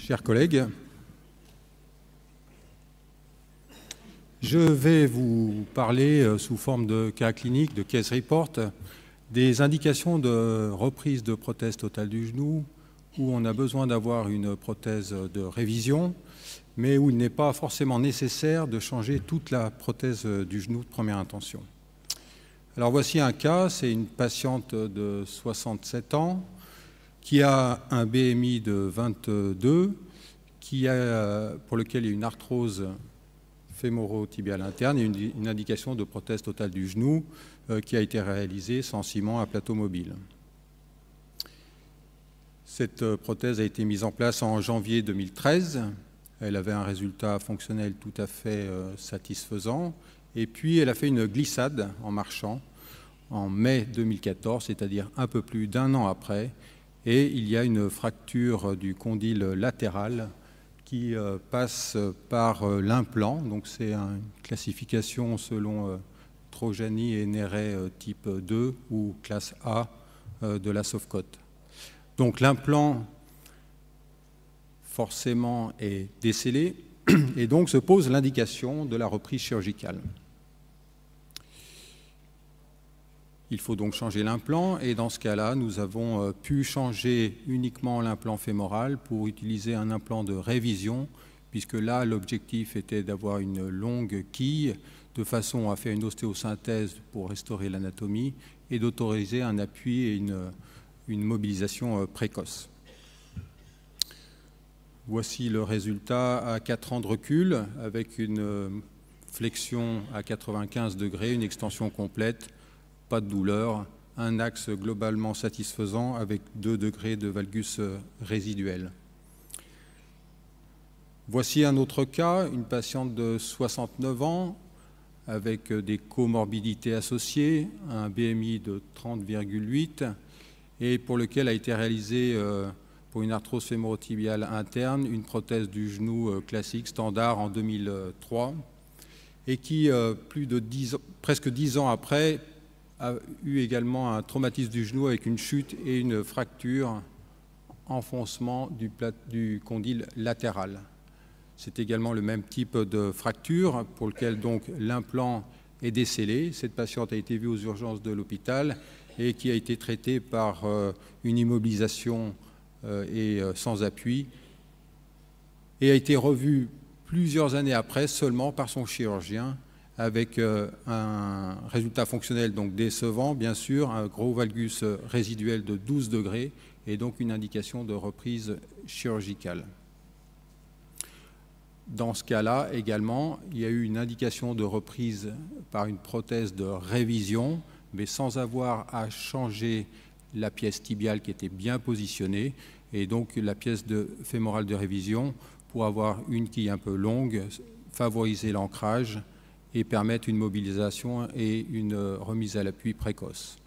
Chers collègues, je vais vous parler sous forme de cas clinique, de case report, des indications de reprise de prothèse totale du genou où on a besoin d'avoir une prothèse de révision, mais où il n'est pas forcément nécessaire de changer toute la prothèse du genou de première intention. Alors voici un cas, c'est une patiente de 67 ans qui a un BMI de 22, pour lequel il y a une arthrose fémoro-tibiale interne et une indication de prothèse totale du genou qui a été réalisée sans ciment à plateau mobile. Cette prothèse a été mise en place en janvier 2013. Elle avait un résultat fonctionnel tout à fait satisfaisant. Et puis, elle a fait une glissade en marchant en mai 2014, c'est-à-dire un peu plus d'un an après. Et il y a une fracture du condyle latéral qui passe par l'implant. Donc, c'est une classification selon Trojani et Néret type 2 ou classe A de la Sofcote. Donc, l'implant forcément est décellé et donc se pose l'indication de la reprise chirurgicale. Il faut donc changer l'implant et dans ce cas-là, nous avons pu changer uniquement l'implant fémoral pour utiliser un implant de révision puisque là, l'objectif était d'avoir une longue quille de façon à faire une ostéosynthèse pour restaurer l'anatomie et d'autoriser un appui et une mobilisation précoce. Voici le résultat à 4 ans de recul avec une flexion à 95 degrés, une extension complète, pas de douleur, un axe globalement satisfaisant avec 2 degrés de valgus résiduel. Voici un autre cas, une patiente de 69 ans avec des comorbidités associées, un BMI de 30,8 et pour lequel a été réalisé pour une arthrose fémoro-tibiale interne, une prothèse du genou classique standard en 2003 et qui, presque 10 ans après, a eu également un traumatisme du genou avec une chute et une fracture, enfoncement du condyle latéral. C'est également le même type de fracture pour lequel donc l'implant est décellé. Cette patiente a été vue aux urgences de l'hôpital et qui a été traitée par une immobilisation et sans appui et a été revue plusieurs années après seulement par son chirurgien avec un résultat fonctionnel donc décevant, bien sûr, un gros valgus résiduel de 12 degrés et donc une indication de reprise chirurgicale. Dans ce cas-là, également, il y a eu une indication de reprise par une prothèse de révision, mais sans avoir à changer la pièce tibiale qui était bien positionnée, et donc la pièce fémorale de révision pour avoir une quille un peu longue, favoriser l'ancrage et permettre une mobilisation et une remise à l'appui précoce.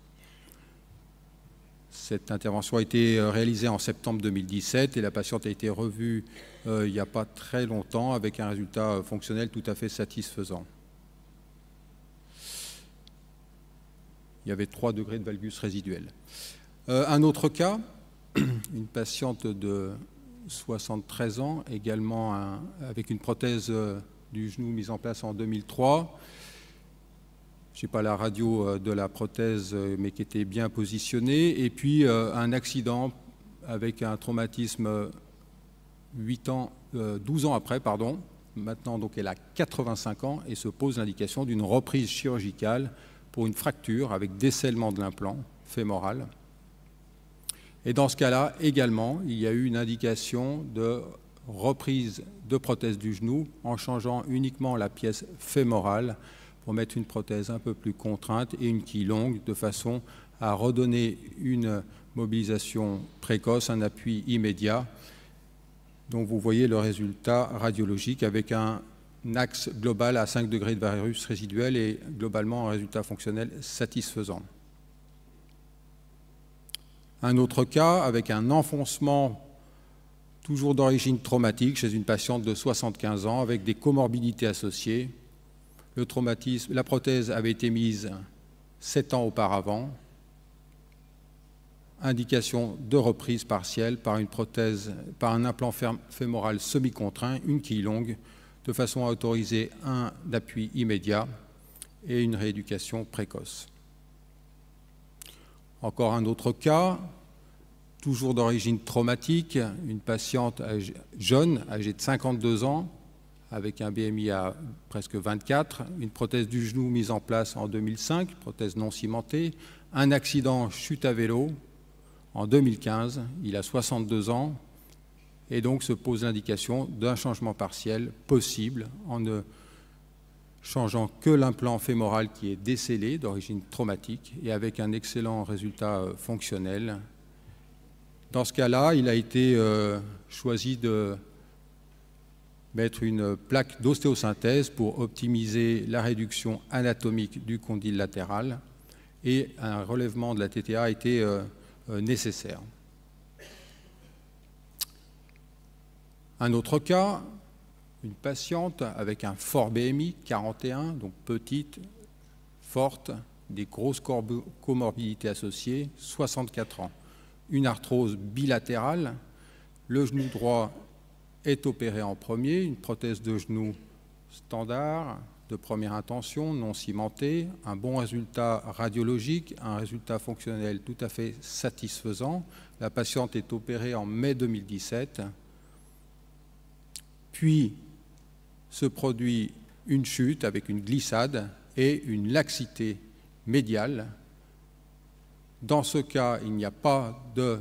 Cette intervention a été réalisée en septembre 2017 et la patiente a été revue il n'y a pas très longtemps avec un résultat fonctionnel tout à fait satisfaisant. Il y avait 3 degrés de valgus résiduel. Un autre cas, une patiente de 73 ans, également avec une prothèse du genou mise en place en 2003. Je n'ai pas la radio de la prothèse, mais qui était bien positionnée. Et puis un accident avec un traumatisme 12 ans après, pardon. Maintenant, donc, elle a 85 ans et se pose l'indication d'une reprise chirurgicale pour une fracture avec décèlement de l'implant fémoral. Et dans ce cas-là, également, il y a eu une indication de reprise de prothèse du genou en changeant uniquement la pièce fémorale pour mettre une prothèse un peu plus contrainte et une quille longue de façon à redonner une mobilisation précoce, un appui immédiat. Donc vous voyez le résultat radiologique avec un axe global à 5 degrés de valgus résiduel et globalement un résultat fonctionnel satisfaisant. Un autre cas avec un enfoncement toujours d'origine traumatique chez une patiente de 75 ans avec des comorbidités associées. La prothèse avait été mise 7 ans auparavant. indication de reprise partielle par une prothèse, par un implant fémoral semi-contraint, une quille longue, de façon à autoriser un appui immédiat et une rééducation précoce. Encore un autre cas, toujours d'origine traumatique, une patiente jeune, âgée de 52 ans, avec un BMI à presque 24, une prothèse du genou mise en place en 2005, prothèse non cimentée, un accident chute à vélo en 2015, il a 62 ans, et donc se pose l'indication d'un changement partiel possible en ne changeant que l'implant fémoral qui est décellé d'origine traumatique et avec un excellent résultat fonctionnel. Dans ce cas-là, il a été choisi de mettre une plaque d'ostéosynthèse pour optimiser la réduction anatomique du condyle latéral et un relèvement de la TTA a été nécessaire. Un autre cas, une patiente avec un fort BMI, 41, donc petite, forte, des grosses comorbidités associées, 64 ans. Une arthrose bilatérale, le genou droit est opéré en premier, une prothèse de genou standard, de première intention, non cimentée, un bon résultat radiologique, un résultat fonctionnel tout à fait satisfaisant. La patiente est opérée en mai 2017. Puis se produit une chute avec une glissade et une laxité médiale. Dans ce cas, il n'y a pas de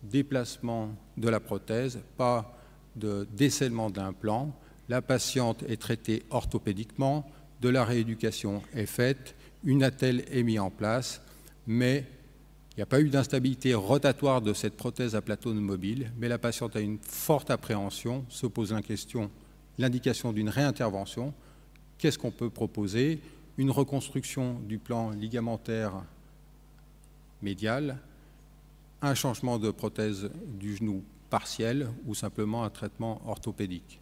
déplacement de la prothèse, pas de décèlement d'implant. La patiente est traitée orthopédiquement, de la rééducation est faite, une attelle est mise en place, mais il n'y a pas eu d'instabilité rotatoire de cette prothèse à plateau mobile, mais la patiente a une forte appréhension, se pose l'indication d'une réintervention. Qu'est-ce qu'on peut proposer? Une reconstruction du plan ligamentaire médial, un changement de prothèse du genou partiel ou simplement un traitement orthopédique.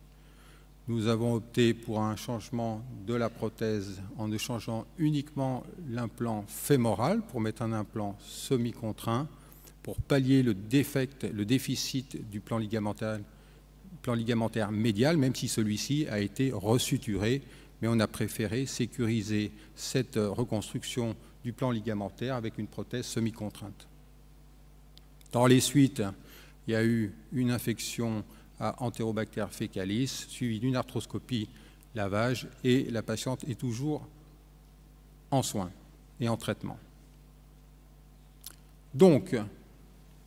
Nous avons opté pour un changement de la prothèse en ne changeant uniquement l'implant fémoral pour mettre un implant semi-contraint pour pallier le déficit du plan ligamentaire médial, même si celui-ci a été resuturé, mais on a préféré sécuriser cette reconstruction du plan ligamentaire avec une prothèse semi-contrainte. Dans les suites, il y a eu une infection à Enterobacter fécalis, suivie d'une arthroscopie lavage, et la patiente est toujours en soins et en traitement. Donc,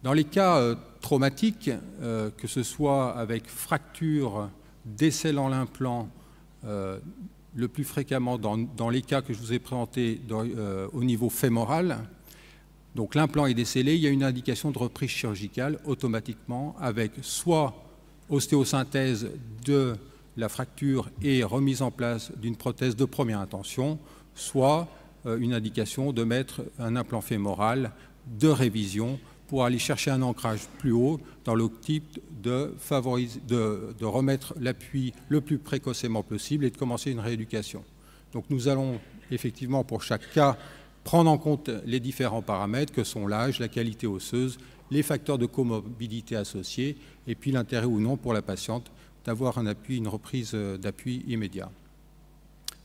dans les cas traumatiques, que ce soit avec fracture décellant l'implant, le plus fréquemment dans les cas que je vous ai présentés au niveau fémoral, donc l'implant est décellé, il y a une indication de reprise chirurgicale automatiquement avec soit ostéosynthèse de la fracture et remise en place d'une prothèse de première intention, soit une indication de mettre un implant fémoral de révision pour aller chercher un ancrage plus haut dans l'optique de remettre l'appui le plus précocement possible et de commencer une rééducation. Donc nous allons effectivement pour chaque cas prendre en compte les différents paramètres que sont l'âge, la qualité osseuse, les facteurs de comorbidité associés et puis l'intérêt ou non pour la patiente d'avoir un appui, une reprise d'appui immédiat.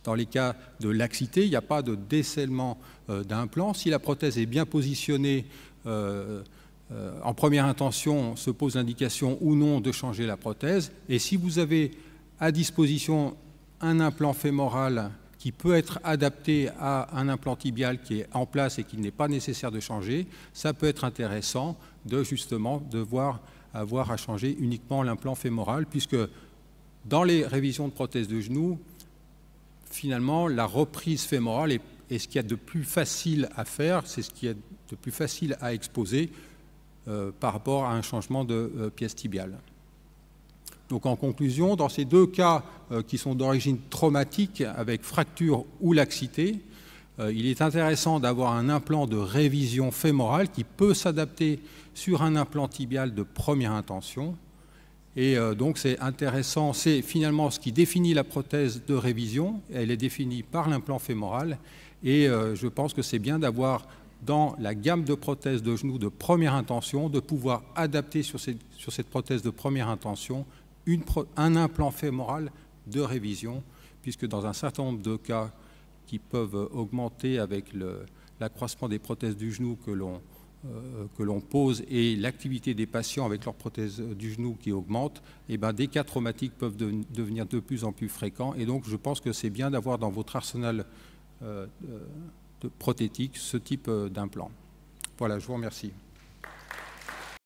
Dans les cas de laxité, il n'y a pas de décèlement d'implant. Si la prothèse est bien positionnée, en première intention, se pose l'indication ou non de changer la prothèse. Et si vous avez à disposition un implant fémoral qui peut être adapté à un implant tibial qui est en place et qu'il n'est pas nécessaire de changer, ça peut être intéressant de justement devoir avoir à changer uniquement l'implant fémoral, puisque dans les révisions de prothèses de genoux, finalement, la reprise fémorale est ce qu'il y a de plus facile à faire, c'est ce qui est de plus facile à exposer par rapport à un changement de pièce tibiale. Donc en conclusion, dans ces deux cas qui sont d'origine traumatique avec fracture ou laxité, il est intéressant d'avoir un implant de révision fémorale qui peut s'adapter sur un implant tibial de première intention. Et donc c'est intéressant, c'est finalement ce qui définit la prothèse de révision, elle est définie par l'implant fémoral, et je pense que c'est bien d'avoir dans la gamme de prothèses de genoux de première intention, de pouvoir adapter sur cette prothèse de première intention un implant fémoral de révision, puisque dans un certain nombre de cas qui peuvent augmenter avec l'accroissement des prothèses du genou que l'on pose et l'activité des patients avec leurs prothèses du genou qui augmente, et ben des cas traumatiques peuvent devenir de plus en plus fréquents. Et donc je pense que c'est bien d'avoir dans votre arsenal de prothétique ce type d'implant. Voilà, je vous remercie.